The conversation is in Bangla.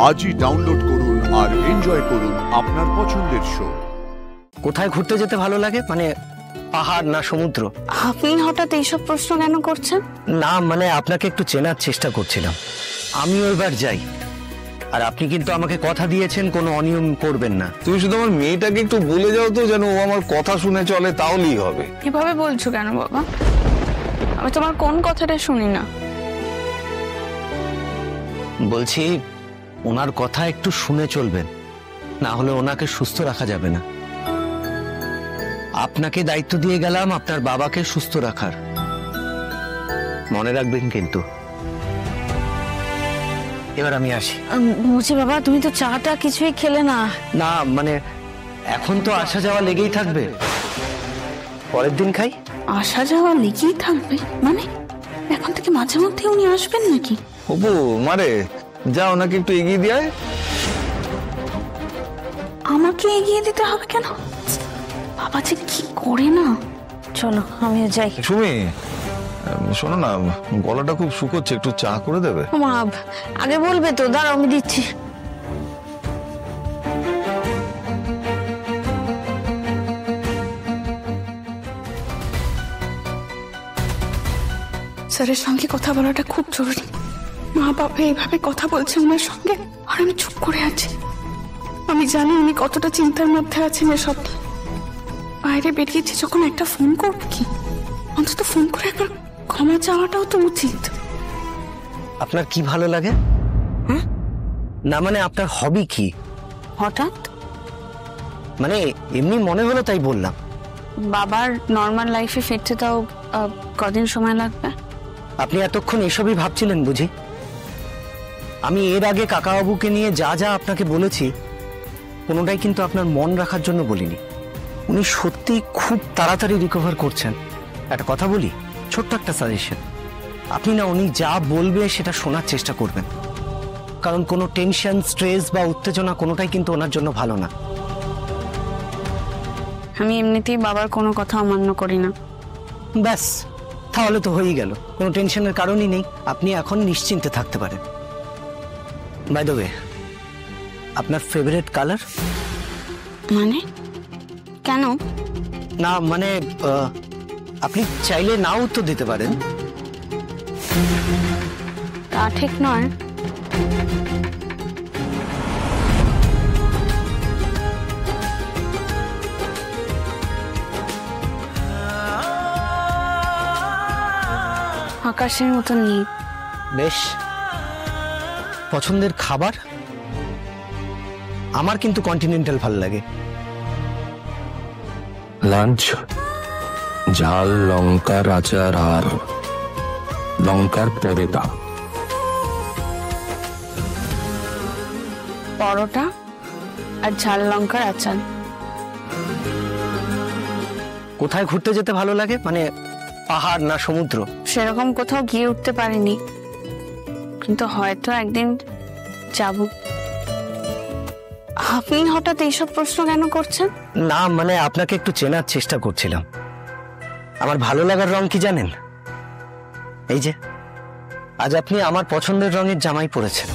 আজই ডাউনলোড করুন আর এনজয় করুন আপনার পছন্দের শো। কোথায় ঘুরতে যেতে ভালো লাগে, মানে পাহাড় না সমুদ্র? আপনি হঠাৎ এইসব প্রশ্ন কেন করছেন? না মানে আপনাকে একটু চেনার চেষ্টা করছিলাম। আমিও এবার যাই, আর আপনি কিন্তু আমাকে কথা দিয়েছেন কোনো অনিয়ম করবেন না। তুমি শুধু আমার মেয়েটাকে একটু বলে যাও তো, যেন ও আমার কথা শুনে চলে, তাহলেই হবে। এভাবে বলছো কেন বাবা? আমি তোমার কোন কথাটা শুনি না। বলছি ওনার কথা একটু শুনে চলবেন, না হলে ওনাকে সুস্থ রাখা যাবে না। আপনাকে দায়িত্ব দিয়ে গেলাম আপনার বাবাকে সুস্থ রাখার, মনে রাখবেন কিন্তু। এবার আমি আসি। বলছি বাবা, তুমি তো চাটা কিছুই খেলে না। না মানে এখন তো আসা যাওয়া লেগেই থাকবে, পরের দিন খাই। আসা যাওয়া লেগেই থাকবে মানে? এখন থেকে মাঝে মধ্যে উনি আসবেন নাকি? অপু মারে, যা ওনাকে একটু এগিয়ে দিয়ে আয়। আমাকে এগিয়ে দিতে হবে কেন? বাবা যে কি করে না। চলো আমিও যাই। সুমি শোনো না, গলাটা খুব শুকোচ্ছে, একটু চা করে দেবে? মা আগে বলবে তো, দাঁড়াও আমি দিচ্ছি। স্যারের সঙ্গে কথা বলাটা খুব জরুরি। মা বাবা এইভাবে কথা বলছে ওনার সঙ্গে, আর আমি চুপ করে আছি। আমি জানি উনি কতটা চিন্তার মধ্যে আছেন এসব। বাইরে বেরিয়েছি যখন একটা ফোন করব, কি অন্তত ফোন করে একবার ক্ষমা চাওয়াটাও তো উচিত। আপনার কি ভালো লাগে? না মানে আপনার হবি কি? হঠাৎ মানে এমনি মনে হলো তাই বললাম। বাবার নর্মাল লাইফে ফিরতে তাও কদিন সময় লাগবে। আপনি এতক্ষণ এসবই ভাবছিলেন বুঝি? আমি এর আগে কাকাবাবুকে নিয়ে যা যা আপনাকে বলেছি কোনোটাই কিন্তু আপনার মন রাখার জন্য বলিনি। উনি সত্যি খুব তাড়াতাড়ি রিকভার করছেন। একটা কথা বলি, ছোট্ট একটা সাজেশন, আপনি না উনি যা বলবে সেটা শোনার চেষ্টা করবেন, কারণ কোনো টেনশন, স্ট্রেস বা উত্তেজনা কোনোটাই কিন্তু ওনার জন্য ভালো না। আমি এমনিতেই বাবার কোনো কথা অমান্য করি না। ব্যাস, তাহলে তো হয়েই গেল, কোনো টেনশনের কারণই নেই, আপনি এখন নিশ্চিন্তে থাকতে পারেন। বাই দ্য ওয়ে, আপনার ফেভারিট কালার? মানে কেন? না মানে আপনি চাইলে নাও উত্তর দিতে পারেন। তা ঠিক নয়। আকাশের মতো নীল। বেশ, পছন্দের খাবার? আমার কিন্তু কন্টিনেন্টাল ভালো লাগে। লাঞ্চ ঝাল লঙ্কার আচার আর লঙ্কার পরোটা। পরোটা আর ঝাল লঙ্কার আচার। কোথায় ঘুরতে যেতে ভালো লাগে, মানে পাহাড় না সমুদ্র? সেরকম কোথাও গিয়ে উঠতে পারিনি, কিন্তু হয়তো একদিন যাব। আপনি হঠাৎ এইসব প্রশ্ন কেন করছেন? না মানে আপনাকে একটু চেনার চেষ্টা করছিলাম। আমার ভালো লাগার রং কি জানেন? এই যে আজ আপনি আমার পছন্দের রঙের জামাই পরেছেন।